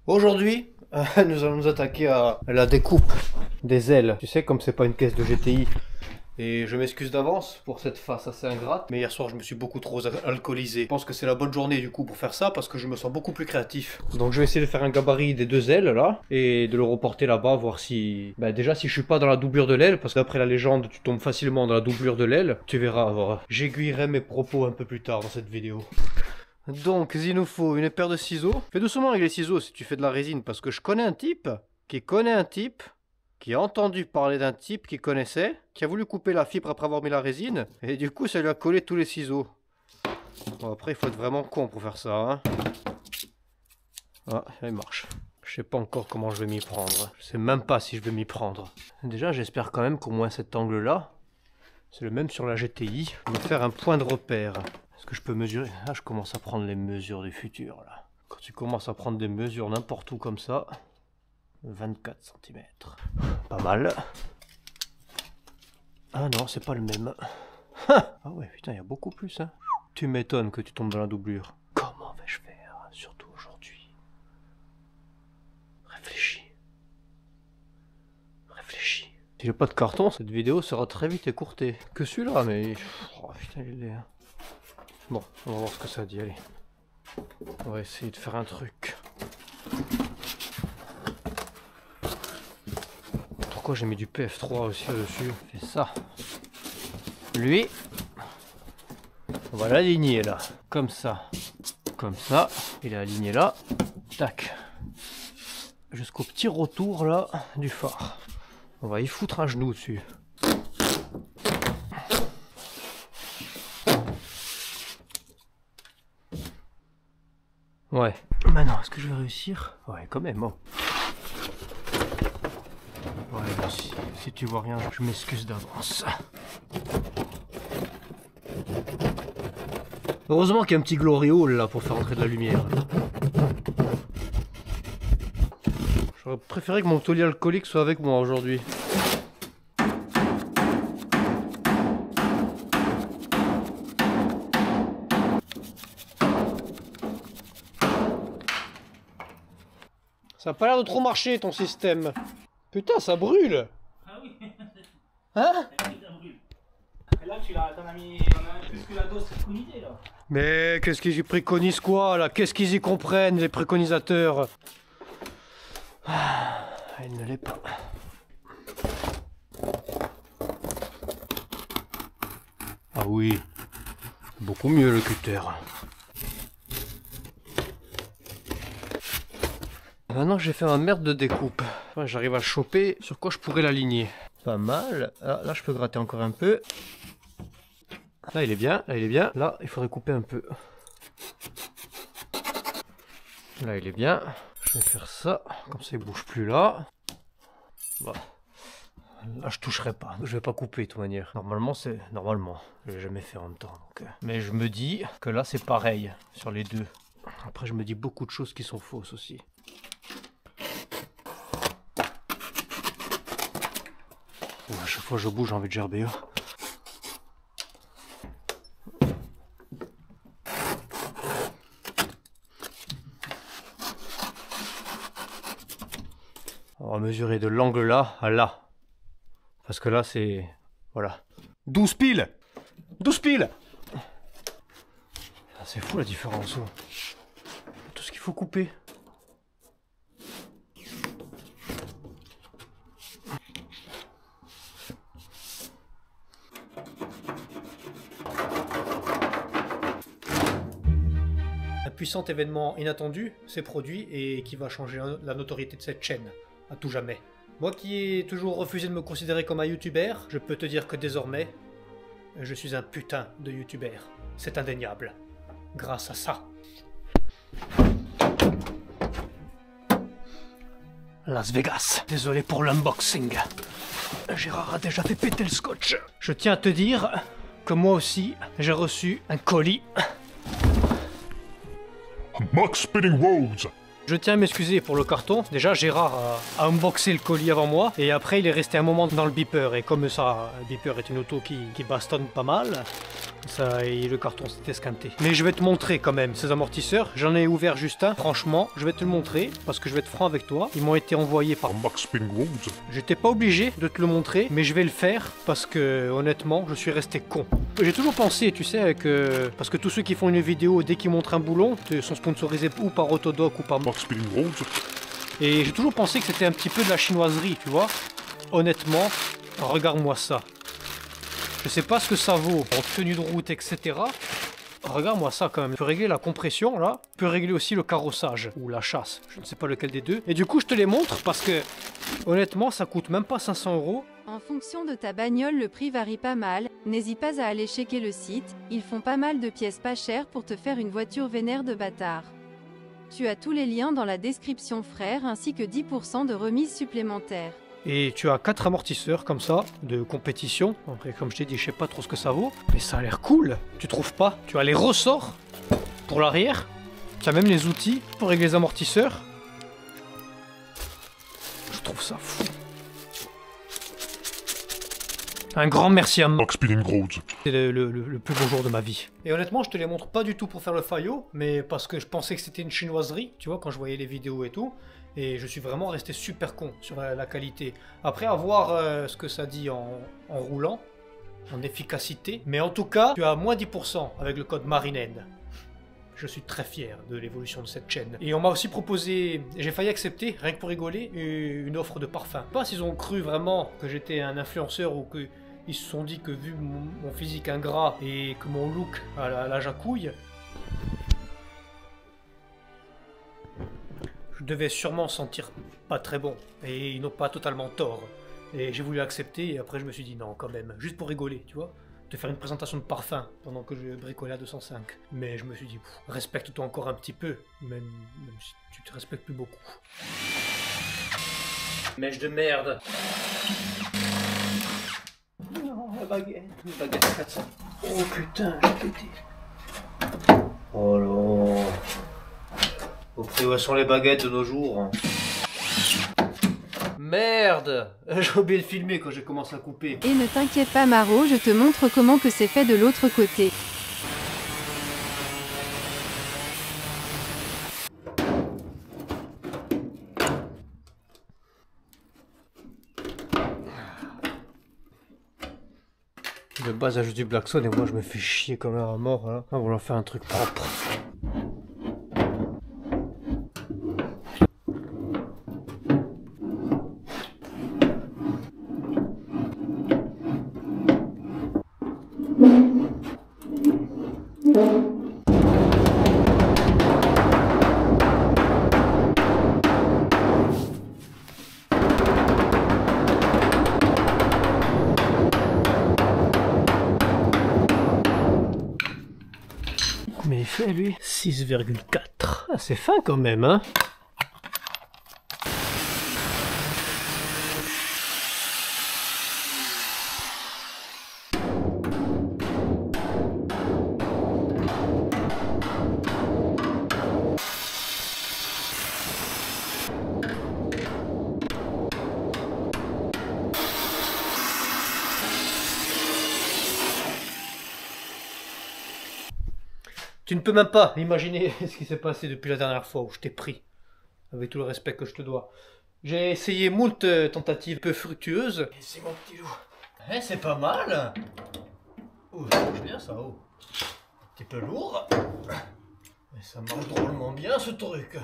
Aujourd'hui, nous allons nous attaquer à la découpe des ailes. Tu sais, comme c'est pas une caisse de GTI. Et je m'excuse d'avance pour cette face assez ingrate. Mais hier soir, je me suis beaucoup trop alcoolisé. Je pense que c'est la bonne journée du coup pour faire ça parce que je me sens beaucoup plus créatif. Donc je vais essayer de faire un gabarit des deux ailes là. Et de le reporter là-bas, voir si... Bah déjà si je suis pas dans la doublure de l'aile. Parce qu'après la légende, tu tombes facilement dans la doublure de l'aile. Tu verras, voilà. J'aiguillerai mes propos un peu plus tard dans cette vidéo. Donc, il nous faut une paire de ciseaux. Fais doucement avec les ciseaux si tu fais de la résine, parce que je connais un type qui a entendu parler d'un type qui connaissait, qui a voulu couper la fibre après avoir mis la résine, et du coup, ça lui a collé tous les ciseaux. Bon, après, il faut être vraiment con pour faire ça, hein. Ah, il marche. Je sais pas encore comment je vais m'y prendre. Je sais même pas si je vais m'y prendre. Déjà, j'espère quand même qu'au moins cet angle-là, c'est le même sur la GTI. Je vais me faire un point de repère. Est-ce que je peux mesurer? Ah, je commence à prendre les mesures du futur, là. Quand tu commences à prendre des mesures n'importe où comme ça, 24 cm. Pas mal. Ah non, c'est pas le même. Ah ouais, putain, il y a beaucoup plus, hein. Tu m'étonnes que tu tombes dans la doublure. Comment vais-je faire, surtout aujourd'hui? Réfléchis. Réfléchis. Si j'ai pas de carton, cette vidéo sera très vite écourtée. Que celui-là, mais... Oh putain, il est... Bon, on va voir ce que ça dit, allez. On va essayer de faire un truc. Pourquoi j'ai mis du PF3 aussi là-dessus? C'est ça. Lui, on va l'aligner là. Comme ça. Comme ça. Il est aligné là. Tac. Jusqu'au petit retour là du phare. On va y foutre un genou dessus. Ouais. Maintenant, est-ce que je vais réussir? Ouais, quand même. Oh. Ouais, bon, si tu vois rien, je m'excuse d'avance. Heureusement qu'il y a un petit glory hole là pour faire entrer de la lumière. J'aurais préféré que mon taulier alcoolique soit avec moi aujourd'hui. Ça a pas l'air de trop marcher ton système. Putain, ça brûle. Ah oui. Hein? Ça brûle. Et là, t'en as mis plus que la dose préconisée, là. Mais qu'est-ce qu'ils y préconisent quoi là? Qu'est-ce qu'ils y comprennent les préconisateurs? Ah, elle ne l'est pas. Ah oui, beaucoup mieux le cutter. Maintenant que j'ai fait ma merde de découpe, j'arrive à choper sur quoi je pourrais l'aligner. Pas mal. Ah, là, je peux gratter encore un peu. Là, il est bien. Là, il est bien. Là, il faudrait couper un peu. Là, il est bien. Je vais faire ça. Comme ça, il bouge plus là. Voilà. Là, je toucherai pas. Je vais pas couper de toute manière. Normalement, c'est... Normalement. Je l'ai jamais fait en même temps. Donc... Mais je me dis que là, c'est pareil sur les deux. Après, je me dis beaucoup de choses qui sont fausses aussi. À chaque fois que je bouge, j'ai envie de gerber. On va mesurer de l'angle là à là. Parce que là, c'est... Voilà. 12 piles 12 piles. C'est fou la différence. Tout ce qu'il faut couper. Un puissant événement inattendu s'est produit et qui va changer la notoriété de cette chaîne, à tout jamais. Moi qui ai toujours refusé de me considérer comme un youtubeur, je peux te dire que désormais, je suis un putain de youtubeur. C'est indéniable. Grâce à ça. Las Vegas. Désolé pour l'unboxing. Gérard a déjà fait péter le scotch. Je tiens à te dire que moi aussi, j'ai reçu un colis. Max Spinning Roads. Je tiens à m'excuser pour le carton. Déjà, Gérard a unboxé le colis avant moi. Et après, il est resté un moment dans le beeper. Et comme ça, le beeper est une auto qui bastonne pas mal. Ça et le carton s'est esquinté. Mais je vais te montrer quand même ces amortisseurs. J'en ai ouvert juste un. Franchement, je vais te le montrer parce que je vais être franc avec toi. Ils m'ont été envoyés par Max Spinning Roads. J'étais pas obligé de te le montrer, mais je vais le faire parce que honnêtement, je suis resté con. J'ai toujours pensé, tu sais, parce que tous ceux qui font une vidéo dès qu'ils montrent un boulon sont sponsorisés ou par Autodoc ou par Max Spinning Roads. Et j'ai toujours pensé que c'était un petit peu de la chinoiserie, tu vois. Honnêtement, regarde-moi ça. Je sais pas ce que ça vaut en tenue de route, etc. Regarde-moi ça quand même. Je peux régler la compression là. Je peux régler aussi le carrossage ou la chasse. Je ne sais pas lequel des deux. Et du coup, je te les montre parce que honnêtement, ça coûte même pas 500 €. En fonction de ta bagnole, le prix varie pas mal. N'hésite pas à aller checker le site. Ils font pas mal de pièces pas chères pour te faire une voiture vénère de bâtard. Tu as tous les liens dans la description frère ainsi que 10% de remise supplémentaire. Et tu as 4 amortisseurs comme ça, de compétition. Après, comme je t'ai dit, je sais pas trop ce que ça vaut. Mais ça a l'air cool. Tu trouves pas? Tu as les ressorts pour l'arrière. Tu as même les outils pour régler les amortisseurs. Je trouve ça fou. Un grand merci à Max Spinning Roads. C'est le plus beau jour de ma vie. Et honnêtement, je te les montre pas du tout pour faire le faillot, mais parce que je pensais que c'était une chinoiserie, tu vois, quand je voyais les vidéos et tout. Et je suis vraiment resté super con sur la qualité. Après, à voir ce que ça dit en roulant, en efficacité. Mais en tout cas, tu as moins 10% avec le code MARINEN. Je suis très fier de l'évolution de cette chaîne. Et on m'a aussi proposé, j'ai failli accepter, rien que pour rigoler, une offre de parfum. Pas s'ils ont cru vraiment que j'étais un influenceur ou qu'ils se sont dit que vu mon physique ingrat et que mon look à la jacouille, je devais sûrement sentir pas très bon. Et ils n'ont pas totalement tort. Et j'ai voulu accepter et après je me suis dit non quand même, juste pour rigoler, tu vois. De faire une présentation de parfum pendant que je bricolais à 205. Mais je me suis dit, respecte-toi encore un petit peu, même si tu te respectes plus beaucoup. Mèche de merde. Non, la baguette à 400. Oh putain, j'ai pété. Oh là. Ok, où sont les baguettes de nos jours? Merde! J'ai oublié de filmer quand j'ai commencé à couper. Et ne t'inquiète pas Maro, je te montre comment que c'est fait de l'autre côté. De base, elle joue du Blackson et moi je me fais chier comme un mort. Hein. On va leur faire un truc propre. Mais il fait lui 6,4. Ah, c'est fin quand même, hein. Tu ne peux même pas imaginer ce qui s'est passé depuis la dernière fois où je t'ai pris, avec tout le respect que je te dois. J'ai essayé moult tentatives peu fructueuses. Et c'est mon petit loup. Eh, c'est pas mal. Oh, ça marche bien ça, oh. Un petit peu lourd. Mais ça marche drôlement bien ce truc.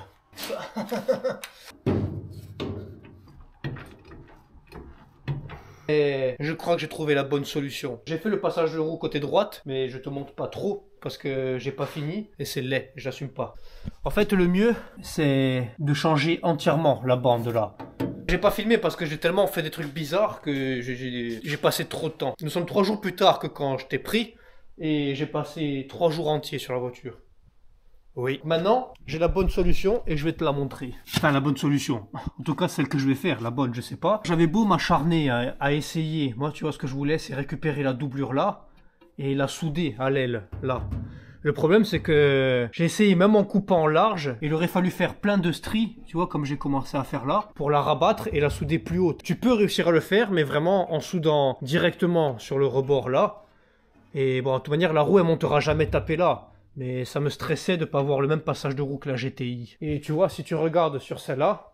Et je crois que j'ai trouvé la bonne solution. J'ai fait le passage de roue côté droite, mais je te montre pas trop parce que j'ai pas fini et c'est laid, j'assume pas. En fait, le mieux, c'est de changer entièrement la bande là. J'ai pas filmé parce que j'ai tellement fait des trucs bizarres que j'ai passé trop de temps. Nous sommes 3 jours plus tard que quand je t'ai pris et j'ai passé 3 jours entiers sur la voiture. Oui. Maintenant, j'ai la bonne solution et je vais te la montrer. Enfin, la bonne solution. En tout cas, celle que je vais faire. La bonne, je sais pas. J'avais beau m'acharner à essayer. Moi, tu vois, ce que je voulais, c'est récupérer la doublure là et la souder à l'aile là. Le problème, c'est que j'ai essayé même en coupant large. Il aurait fallu faire plein de stries, tu vois, comme j'ai commencé à faire là, pour la rabattre et la souder plus haute. Tu peux réussir à le faire, mais vraiment en soudant directement sur le rebord là. Et bon, de toute manière, la roue, elle montera jamais tapée là. Mais ça me stressait de pas avoir le même passage de roue que la GTI. Et tu vois, si tu regardes sur celle-là,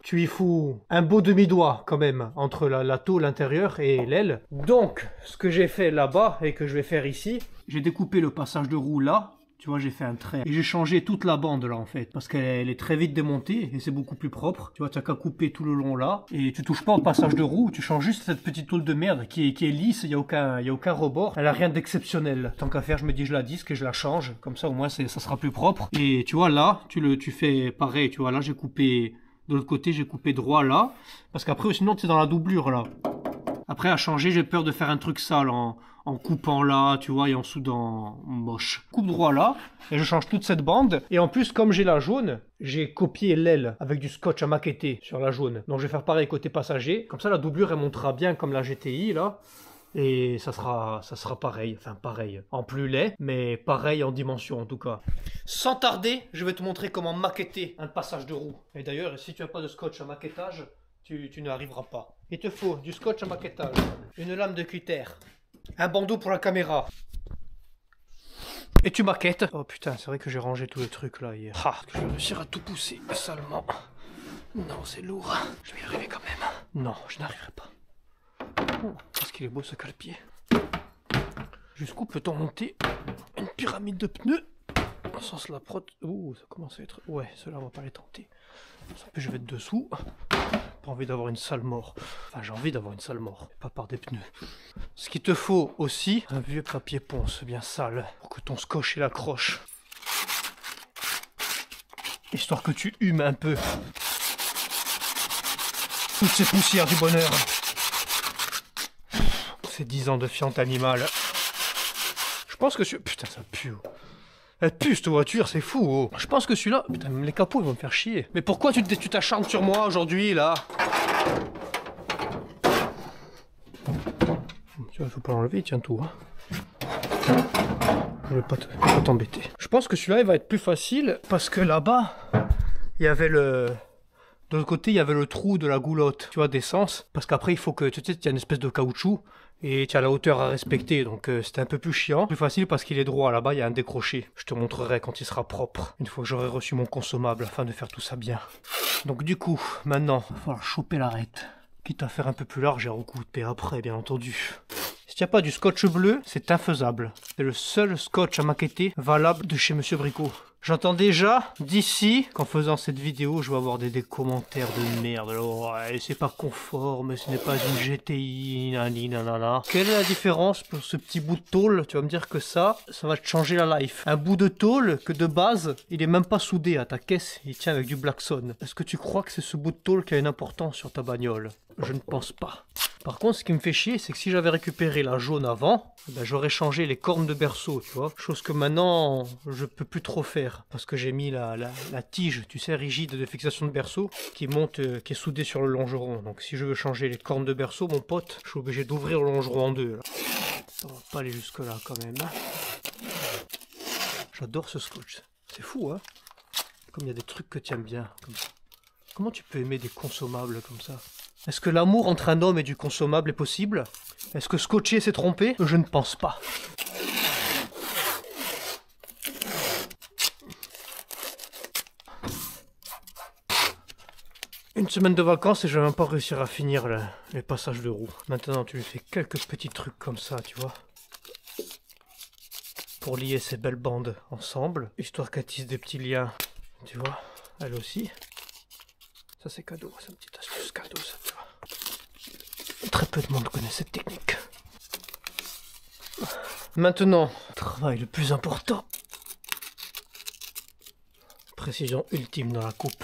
tu y fous un beau demi-doigt quand même entre la tôle intérieure et l'aile. Donc, ce que j'ai fait là-bas et que je vais faire ici, j'ai découpé le passage de roue là. Tu vois, j'ai fait un trait. Et j'ai changé toute la bande là en fait. Parce qu'elle est très vite démontée et c'est beaucoup plus propre. Tu vois, tu n'as qu'à couper tout le long là. Et tu touches pas au passage de roue. Tu changes juste cette petite tôle de merde qui est lisse. Il n'y a aucun rebord. Elle a rien d'exceptionnel. Tant qu'à faire, je me dis je la disque et je la change. Comme ça au moins ça sera plus propre. Et tu vois là, tu fais pareil. Tu vois là, j'ai coupé de l'autre côté, j'ai coupé droit là. Parce qu'après sinon tu es dans la doublure là. Après à changer, j'ai peur de faire un truc sale en coupant là, tu vois, et en soudant moche. Coupe droit là, et je change toute cette bande. Et en plus, comme j'ai la jaune, j'ai copié l'aile avec du scotch à maqueter sur la jaune. Donc je vais faire pareil côté passager. Comme ça, la doublure, elle montera bien comme la GTI, là. Et ça sera pareil, enfin pareil, en plus laid, mais pareil en dimension en tout cas. Sans tarder, je vais te montrer comment maqueter un passage de roue. Et d'ailleurs, si tu n'as pas de scotch à maquettage, tu n'y arriveras pas. Il te faut du scotch à maquettage, une lame de cutter, un bandeau pour la caméra. Et tu maquettes. Oh putain, c'est vrai que j'ai rangé tous les trucs là hier. Ah, que je vais réussir à tout pousser salement. Non, c'est lourd. Je vais y arriver quand même. Non, je n'arriverai pas. Oh, parce qu'il est beau ce cale-pied. Jusqu'où peut-on monter une pyramide de pneus sans la prod. Ouh, ça commence à être. Ouais, cela on va pas les tenter. En plus, je vais être dessous. Pas envie d'avoir une sale mort. Enfin, j'ai envie d'avoir une sale mort, pas par des pneus. Ce qu'il te faut aussi, un vieux papier ponce bien sale, pour que ton scotch il accroche. Histoire que tu humes un peu toutes ces poussières du bonheur. Ces 10 ans de fiente animale. Je pense que putain, ça pue. Elle pue cette voiture, c'est fou. Oh. Je pense que celui-là... Putain, même les capots, ils vont me faire chier. Mais pourquoi tu t'acharnes sur moi aujourd'hui, là? Tu vois, faut pas l'enlever, il tient tout. Hein. Je vais pas t'embêter. Je pense que celui-là, il va être plus facile, parce que là-bas, il y avait le... De l'autre côté, il y avait le trou de la goulotte, tu vois, d'essence. Parce qu'après, il faut que... Tu sais, il y a une espèce de caoutchouc. Et tu as la hauteur à respecter, donc c'était un peu plus chiant. Plus facile parce qu'il est droit, là-bas il y a un décroché. Je te montrerai quand il sera propre, une fois que j'aurai reçu mon consommable, afin de faire tout ça bien. Donc du coup, maintenant, il va falloir choper l'arête. Quitte à faire un peu plus large et recouper après, bien entendu. Si tu n'as pas du scotch bleu, c'est infaisable. C'est le seul scotch à maqueter valable de chez Monsieur Bricot. J'entends déjà d'ici qu'en faisant cette vidéo, je vais avoir des commentaires de merde. Alors, ouais, c'est pas conforme, ce n'est pas une GTI, nanana. Quelle est la différence pour ce petit bout de tôle? Tu vas me dire que ça va te changer la life. Un bout de tôle que de base, il est même pas soudé à ta caisse, il tient avec du Blackson. Est-ce que tu crois que c'est ce bout de tôle qui a une importance sur ta bagnole? Je ne pense pas. Par contre, ce qui me fait chier, c'est que si j'avais récupéré la jaune avant, ben, j'aurais changé les cornes de berceau, tu vois. Chose que maintenant, je peux plus trop faire. Parce que j'ai mis la tige, tu sais, rigide de fixation de berceau, qui monte, qui est soudée sur le longeron. Donc si je veux changer les cornes de berceau, mon pote, je suis obligé d'ouvrir le longeron en deux. Là. Ça va pas aller jusque là quand même. J'adore ce scotch. C'est fou, hein. Comme il y a des trucs que tu aimes bien, comme ça. Comment tu peux aimer des consommables comme ça? Est-ce que l'amour entre un homme et du consommable est possible? Est-ce que scotcher s'est trompé? Je ne pense pas. Une semaine de vacances et je vais même pas réussir à finir les passages de roue. Maintenant tu lui fais quelques petits trucs comme ça, tu vois. Pour lier ces belles bandes ensemble, histoire qu'elles tissent des petits liens, tu vois, elle aussi. Ça c'est cadeau, c'est une petite astuce cadeau ça, tu vois. Très peu de monde connaît cette technique. Maintenant, travail le plus important. Précision ultime dans la coupe.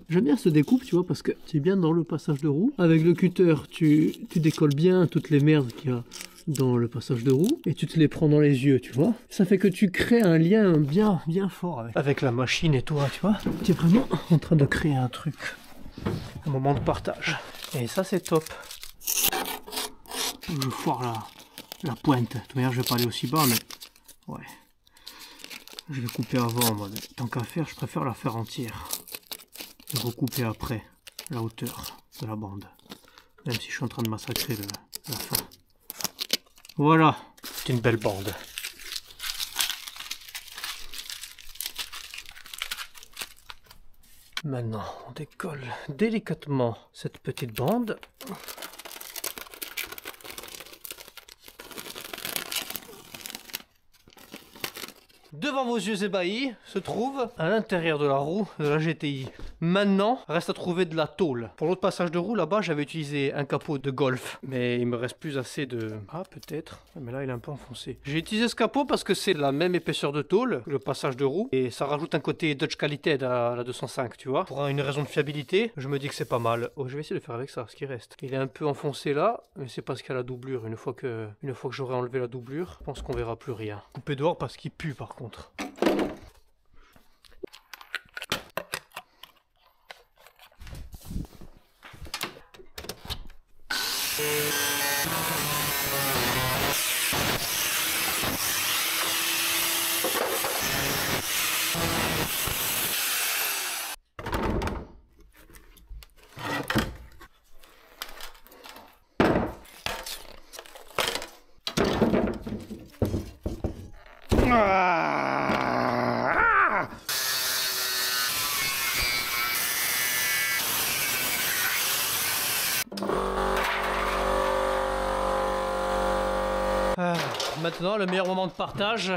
J'aime bien ce découpe, tu vois, parce que tu es bien dans le passage de roue. Avec le cutter, tu décolles bien toutes les merdes qu'il y a dans le passage de roue et tu te les prends dans les yeux, tu vois. Ça fait que tu crées un lien bien fort avec la machine et toi, tu vois. Tu es vraiment en train de créer un truc, un moment de partage. Et ça, c'est top. Je foire la pointe. De toute manière, je vais pas aller aussi bas, mais ouais. Je vais couper avant, moi. Tant qu'à faire, je préfère la faire entière. et recouper après la hauteur de la bande. Même si je suis en train de massacrer la fin. Voilà, c'est une belle bande. Maintenant, on décolle délicatement cette petite bande. Devant vos yeux ébahis se trouve à l'intérieur de la roue de la GTI. Maintenant, reste à trouver de la tôle. Pour l'autre passage de roue, là-bas, j'avais utilisé un capot de Golf. Mais il me reste plus assez de... Ah, peut-être. Mais là, il est un peu enfoncé. J'ai utilisé ce capot parce que c'est la même épaisseur de tôle que le passage de roue. Et ça rajoute un côté Dutch Qualited à la 205, tu vois. Pour une raison de fiabilité, je me dis que c'est pas mal. Oh, je vais essayer de faire avec ça, ce qui reste. Il est un peu enfoncé là, mais c'est parce qu'il y a la doublure. Une fois que j'aurai enlevé la doublure, je pense qu'on verra plus rien. Coupé dehors parce qu'il pue, par contre. Maintenant, le meilleur moment de partage.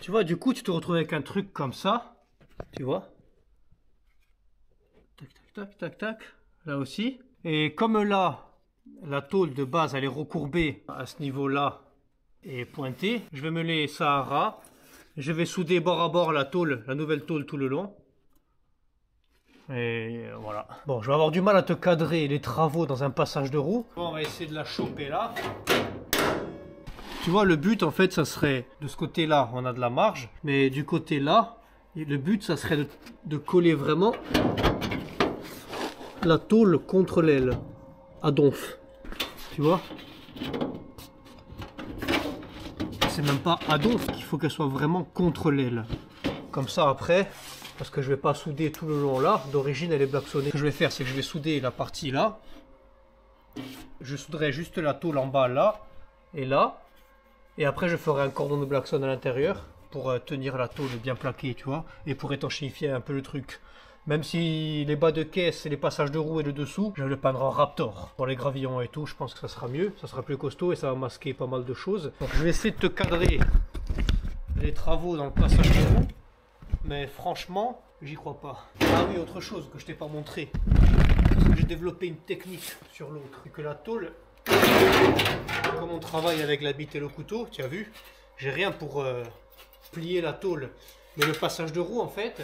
Tu vois, du coup, tu te retrouves avec un truc comme ça. Tu vois? Tac, tac, tac, tac, tac. Là aussi. Et comme là, la tôle de base, elle est recourbée à ce niveau-là et pointée, je vais mêler ça à ras. Je vais souder bord à bord la tôle, la nouvelle tôle tout le long. Et voilà. Bon, je vais avoir du mal à te cadrer les travaux dans un passage de roue. Bon, on va essayer de la choper là. Tu vois, le but en fait, ça serait de ce côté-là, on a de la marge. Mais du côté là, le but, ça serait de coller vraiment la tôle contre l'aile à donf. Tu vois? C'est même pas à donf qu'il faut qu'elle soit vraiment contre l'aile. Comme ça après... Parce que je vais pas souder tout le long là, d'origine elle est blacksonnée. Ce que je vais faire, c'est que je vais souder la partie là. Je souderai juste la tôle en bas là et là. Et après je ferai un cordon de blackson à l'intérieur pour tenir la tôle bien plaquée, tu vois. Et pour étanchéifier un peu le truc. Même si les bas de caisse et les passages de roue et le dessous, je vais le peindre en Raptor. Pour les gravillons et tout, je pense que ça sera mieux. Ça sera plus costaud et ça va masquer pas mal de choses. Donc je vais essayer de te cadrer les travaux dans le passage de roue. Mais franchement, j'y crois pas. Ah oui, autre chose que je t'ai pas montré. Parce que j'ai développé une technique sur l'autre. Que la tôle, comme on travaille avec la bite et le couteau, tu as vu, j'ai rien pour plier la tôle. Mais le passage de roue, en fait,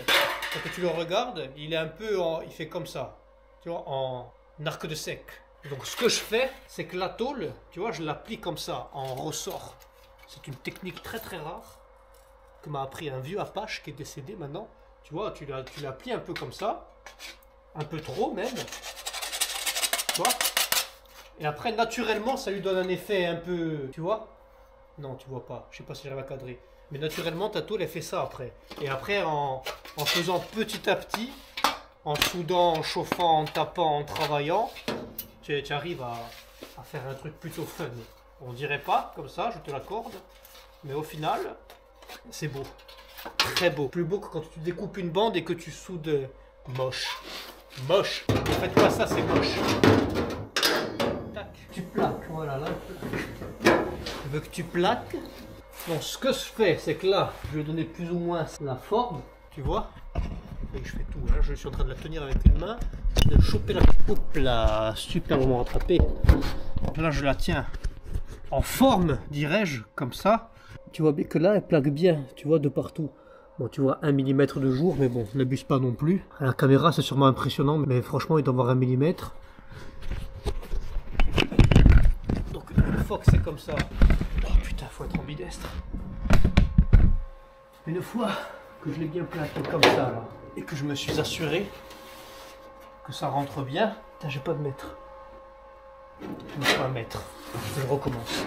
quand tu le regardes, il est un peu il fait comme ça. Tu vois, en arc de sec. Donc ce que je fais, c'est que la tôle, tu vois, je la plie comme ça, en ressort. C'est une technique très très rare. M'a appris un vieux Apache qui est décédé maintenant. Tu vois, tu la plies un peu comme ça, un peu trop même, tu vois. Et après naturellement ça lui donne un effet un peu, tu vois. Non, tu vois pas, je sais pas si j'arrive à cadrer, mais naturellement ta tôle elle fait ça après. Et après en faisant petit à petit, en soudant, en chauffant, en tapant, en travaillant, tu arrives à faire un truc plutôt fun. On dirait pas comme ça, je te l'accorde, mais au final c'est beau, très beau. Plus beau que quand tu découpes une bande et que tu soudes. Moche. Moche. Ne faites pas ça, c'est moche. Tac. Tu plaques, voilà là. Je veux que tu plaques. Donc ce que je fais, c'est que là, je vais donner plus ou moins la forme. Tu vois? Et je fais tout. Là, je suis en train de la tenir avec une main. De choper la... Hop là, super moment rattrapé. Là, je la tiens en forme, dirais-je, comme ça. Tu vois bien que là, elle plaque bien, tu vois, de partout. Bon, tu vois, 1 mm de jour, mais bon, n'abuse pas non plus. À la caméra, c'est sûrement impressionnant, mais franchement, il doit avoir 1 mm. Donc, une fois que c'est comme ça... Oh putain, faut être ambidestre. Une fois que je l'ai bien plaqué comme ça, là, et que je me suis assuré que ça rentre bien... Putain, j'ai pas de mètre. Il me faut un mètre. Je recommence.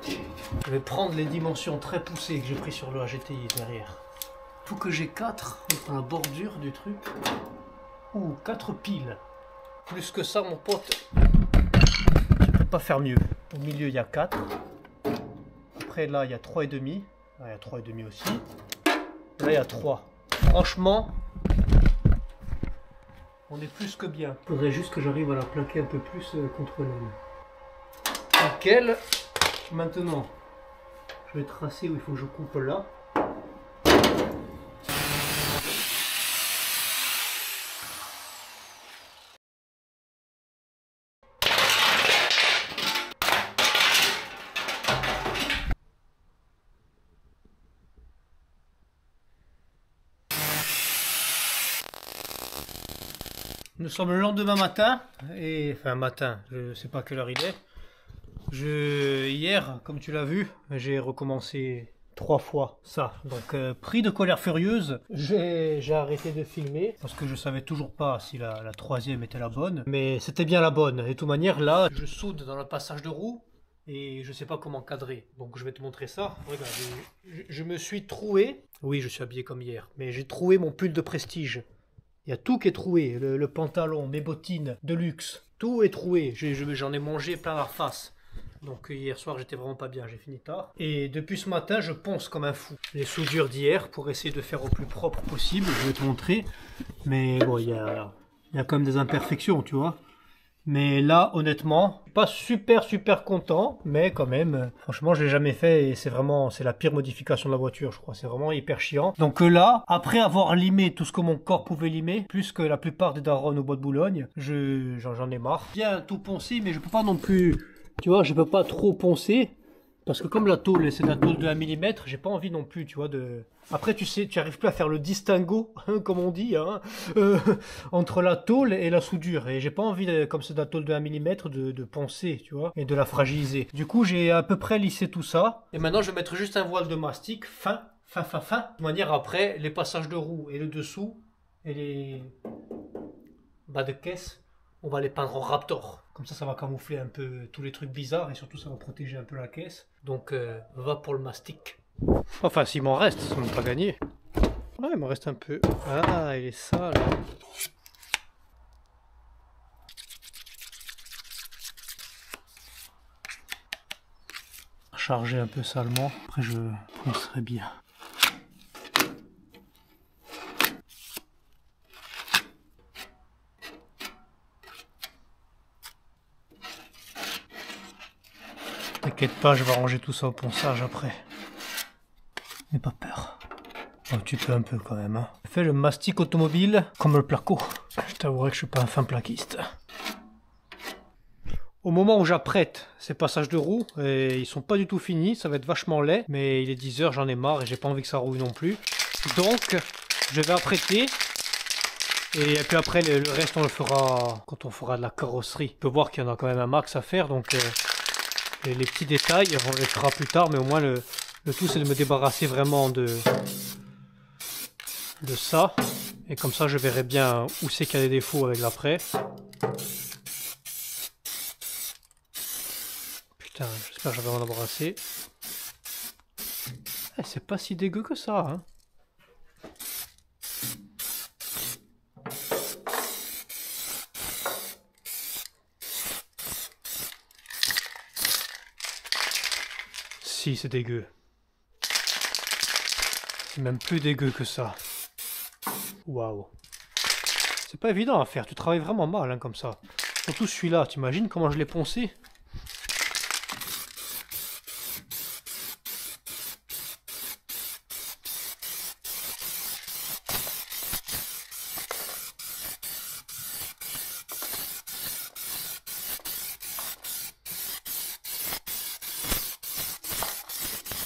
Je vais prendre les dimensions très poussées que j'ai pris sur le GTI derrière. Tout que j'ai 4 dans la bordure du truc. Ouh, 4 piles. Plus que ça, mon pote. Je peux pas faire mieux. Au milieu, il y a 4. Après, là, il y a 3,5. Là, il y a 3,5 aussi. Là, il y a 3. Franchement, on est plus que bien. Il faudrait juste que j'arrive à la plaquer un peu plus contre l'aile. Nickel. Maintenant, je vais tracer où il faut que je coupe là. Nous sommes le lendemain matin, enfin matin, je sais pas quelle heure il est. Hier, comme tu l'as vu, j'ai recommencé 3 fois ça. Donc pris de colère furieuse, j'ai arrêté de filmer parce que je savais toujours pas si la troisième était la bonne. Mais c'était bien la bonne. Et de toute manière, là, je soude dans le passage de roue et je sais pas comment cadrer. Donc je vais te montrer ça. Regarde, je me suis troué. Oui, je suis habillé comme hier, mais j'ai troué mon pull de prestige. Il y a tout qui est troué, le pantalon, mes bottines de luxe, tout est troué. J'en ai mangé plein la face. Donc hier soir j'étais vraiment pas bien, j'ai fini tard. Et depuis ce matin je ponce comme un fou. Les soudures d'hier pour essayer de faire au plus propre possible, je vais te montrer. Mais bon, il y a quand même des imperfections, tu vois. Mais là, honnêtement, pas super content, mais quand même, franchement, je l'ai jamais fait et c'est la pire modification de la voiture, je crois. C'est vraiment hyper chiant. Donc là, après avoir limé tout ce que mon corps pouvait limer, plus que la plupart des darons au bois de Boulogne, j'en ai marre. Bien tout poncer, mais je peux pas non plus, tu vois, je peux pas trop poncer. Parce que comme la tôle, c'est de la tôle de 1 mm, j'ai pas envie non plus, tu vois, de... Après, tu sais, tu arrives plus à faire le distinguo, hein, comme on dit, hein, entre la tôle et la soudure. Et j'ai pas envie, comme c'est de la tôle de 1 mm, de poncer, tu vois, et de la fragiliser. Du coup, j'ai à peu près lissé tout ça. Et maintenant, je vais mettre juste un voile de mastic, fin. De manière après, les passages de roue et le dessous, et les bas de caisse, on va les peindre en Raptor. Comme ça va camoufler un peu tous les trucs bizarres et surtout ça va protéger un peu la caisse. Donc va pour le mastic. Enfin s'il m'en reste, ça n'est pas gagné. Ouais, il m'en reste un peu. Ah, il est sale. Charger un peu salement. Après je poncerai bien. T'inquiète pas, je vais ranger tout ça au ponçage après. N'aie pas peur. Oh, tu peux un peu quand même. Hein. Je fais le mastic automobile comme le placo. Je t'avouerai que je suis pas un fin plaquiste. Au moment où j'apprête ces passages de roue, et ils sont pas du tout finis, ça va être vachement laid. Mais il est 10 h, j'en ai marre et j'ai pas envie que ça rouille non plus. Donc, je vais apprêter. Et puis après, le reste on le fera quand on fera de la carrosserie. Tu peux voir qu'il y en a quand même un max à faire, donc... les petits détails, on les fera plus tard, mais au moins le tout c'est de me débarrasser vraiment de ça. Et comme ça je verrai bien où c'est qu'il y a des défauts avec l'après. Putain, j'espère que je vais en avoir assez. Eh, c'est pas si dégueu que ça, hein. Si, c'est dégueu. C'est même plus dégueu que ça. Waouh. C'est pas évident à faire, tu travailles vraiment mal hein, comme ça. Surtout celui-là, t'imagines comment je l'ai poncé?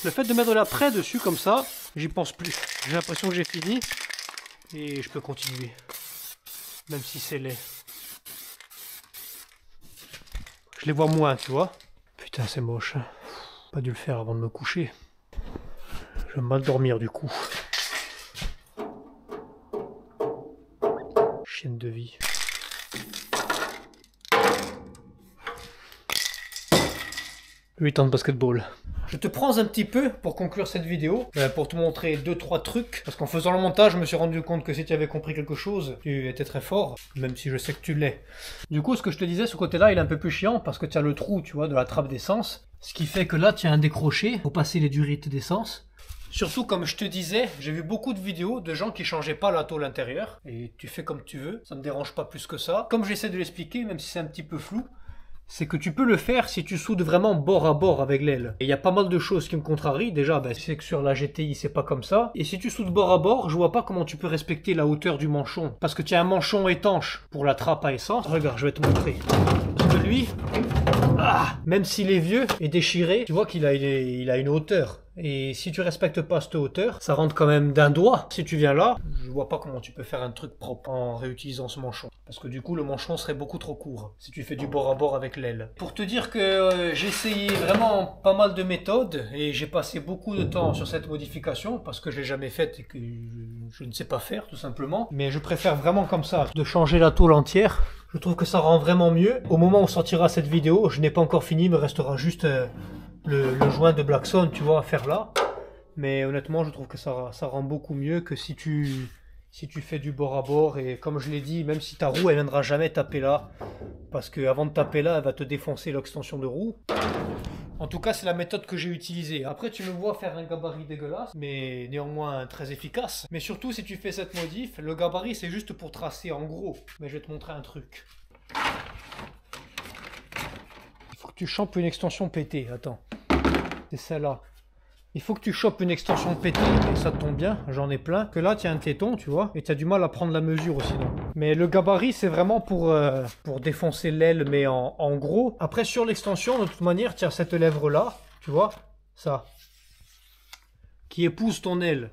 Le fait de mettre l'après dessus comme ça, j'y pense plus. J'ai l'impression que j'ai fini et je peux continuer. Même si c'est laid. Je les vois moins, tu vois. Putain, c'est moche. Pas dû le faire avant de me coucher. Je vais mal dormir du coup. Chienne de vie. 8 ans de basketball. Je te prends un petit peu pour conclure cette vidéo, pour te montrer 2-3 trucs. Parce qu'en faisant le montage, je me suis rendu compte que si tu avais compris quelque chose, tu étais très fort, même si je sais que tu l'es. Du coup, ce que je te disais, ce côté-là, il est un peu plus chiant parce que tu as le trou, tu vois, de la trappe d'essence. Ce qui fait que là, tu as un décroché pour passer les durites d'essence. Surtout, comme je te disais, j'ai vu beaucoup de vidéos de gens qui changeaient pas la tôle intérieure. Et tu fais comme tu veux, ça me dérange pas plus que ça. Comme j'essaie de l'expliquer, même si c'est un petit peu flou, c'est que tu peux le faire si tu soudes vraiment bord à bord avec l'aile. Et il y a pas mal de choses qui me contrarient. Déjà, c'est que sur la GTI, c'est pas comme ça. Et si tu soudes bord à bord, je vois pas comment tu peux respecter la hauteur du manchon. Parce que tu as un manchon étanche pour la trappe à essence. Regarde, je vais te montrer. Parce que lui, même s'il est vieux et déchiré, tu vois qu'il a, il a une hauteur. Et si tu respectes pas cette hauteur, ça rentre quand même d'un doigt. Si tu viens là, je vois pas comment tu peux faire un truc propre en réutilisant ce manchon. Parce que du coup, le manchon serait beaucoup trop court si tu fais du bord à bord avec l'aile. Pour te dire que j'ai essayé vraiment pas mal de méthodes et j'ai passé beaucoup de temps sur cette modification parce que je l'ai jamais faite et que je ne sais pas faire tout simplement. Mais je préfère vraiment comme ça, de changer la tôle entière. Je trouve que ça rend vraiment mieux. Au moment où sortira cette vidéo, je n'ai pas encore fini, il me restera juste le joint de Blackson, tu vois, à faire là. Mais honnêtement, je trouve que ça rend beaucoup mieux que si tu fais du bord à bord. Et comme je l'ai dit, même si ta roue, elle viendra jamais taper là. Parce que avant de taper là, elle va te défoncer l'extension de roue. En tout cas, c'est la méthode que j'ai utilisée. Après, tu me vois faire un gabarit dégueulasse, mais néanmoins très efficace. Mais surtout, si tu fais cette modif, le gabarit, c'est juste pour tracer en gros. Mais je vais te montrer un truc. Il faut que tu chopes une extension pétée. Attends. C'est celle-là. Il faut que tu chopes une extension pétée, et ça tombe bien, j'en ai plein. Que là, tu as un téton, tu vois, et tu as du mal à prendre la mesure aussi. Non. Mais le gabarit, c'est vraiment pour défoncer l'aile, mais en gros. Après, sur l'extension, de toute manière, tu as cette lèvre-là, tu vois, ça, qui épouse ton aile.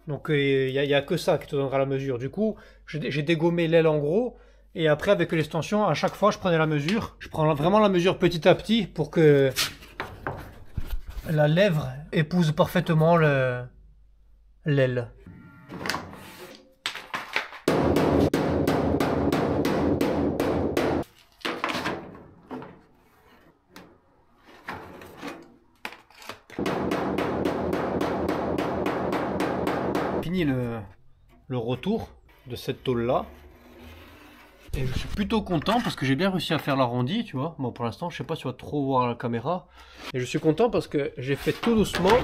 Donc, il n'y a que ça qui te donnera la mesure. Du coup, j'ai dégommé l'aile en gros, et après, avec l'extension, à chaque fois, je prenais la mesure. Je prends vraiment la mesure petit à petit pour que la lèvre épouse parfaitement l'aile. Fini le retour de cette tôle là. Et je suis plutôt content parce que j'ai bien réussi à faire l'arrondi, tu vois. Bon, pour l'instant, je sais pas si tu vas trop voir la caméra. Et je suis content parce que j'ai fait tout doucement,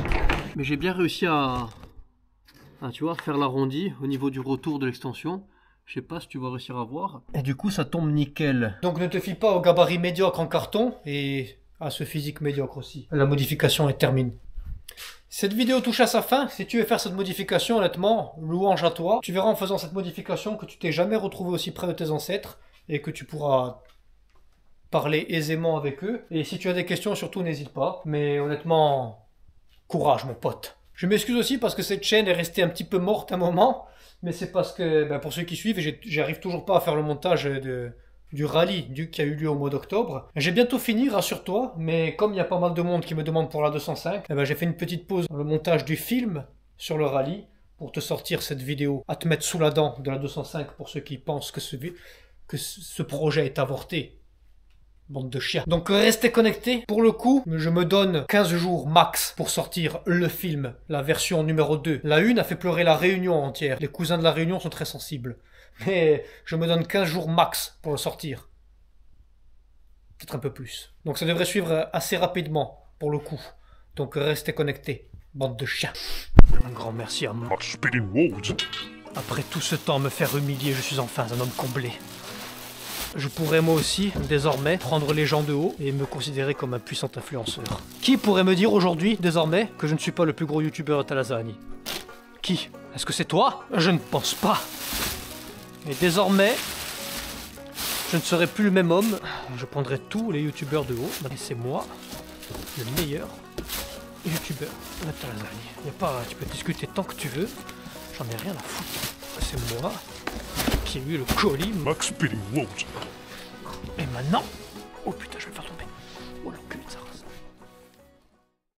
mais j'ai bien réussi à tu vois, faire l'arrondi au niveau du retour de l'extension. Je sais pas si tu vas réussir à voir. Et du coup, ça tombe nickel. Donc ne te fie pas au gabarit médiocre en carton et à ce physique médiocre aussi. La modification est terminée. Cette vidéo touche à sa fin. Si tu veux faire cette modification, honnêtement, louange à toi. Tu verras en faisant cette modification que tu t'es jamais retrouvé aussi près de tes ancêtres et que tu pourras parler aisément avec eux. Et si tu as des questions, surtout n'hésite pas. Mais honnêtement, courage mon pote. Je m'excuse aussi parce que cette chaîne est restée un petit peu morte un moment. Mais c'est parce que, pour ceux qui suivent, j'arrive toujours pas à faire le montage du rallye qui a eu lieu au mois d'octobre. J'ai bientôt fini, rassure-toi, mais comme il y a pas mal de monde qui me demande pour la 205, j'ai fait une petite pause dans le montage du film sur le rallye pour te sortir cette vidéo à te mettre sous la dent de la 205 pour ceux qui pensent que ce projet est avorté. Bande de chiens. Donc restez connectés. Pour le coup, je me donne 15 jours max pour sortir le film, la version numéro 2. La 1 a fait pleurer la Réunion entière. Les cousins de la Réunion sont très sensibles. Mais je me donne 15 jours max pour le sortir. Peut-être un peu plus. Donc ça devrait suivre assez rapidement, pour le coup. Donc restez connectés, bande de chiens. Un grand merci à moi. Max-Speeding Roads. Après tout ce temps me faire humilier, je suis enfin un homme comblé. Je pourrais moi aussi, désormais, prendre les gens de haut et me considérer comme un puissant influenceur. Qui pourrait me dire aujourd'hui, désormais, que je ne suis pas le plus gros youtubeur de Talazani? Qui? Est-ce que c'est toi? Je ne pense pas. Et désormais, je ne serai plus le même homme. Je prendrai tous les youtubeurs de haut. Et c'est moi, le meilleur youtubeur de Talazani. Tu peux discuter tant que tu veux. J'en ai rien à foutre. C'est moi qui ai eu le colis. Max-Speeding Roads. Et maintenant... Oh putain, je vais faire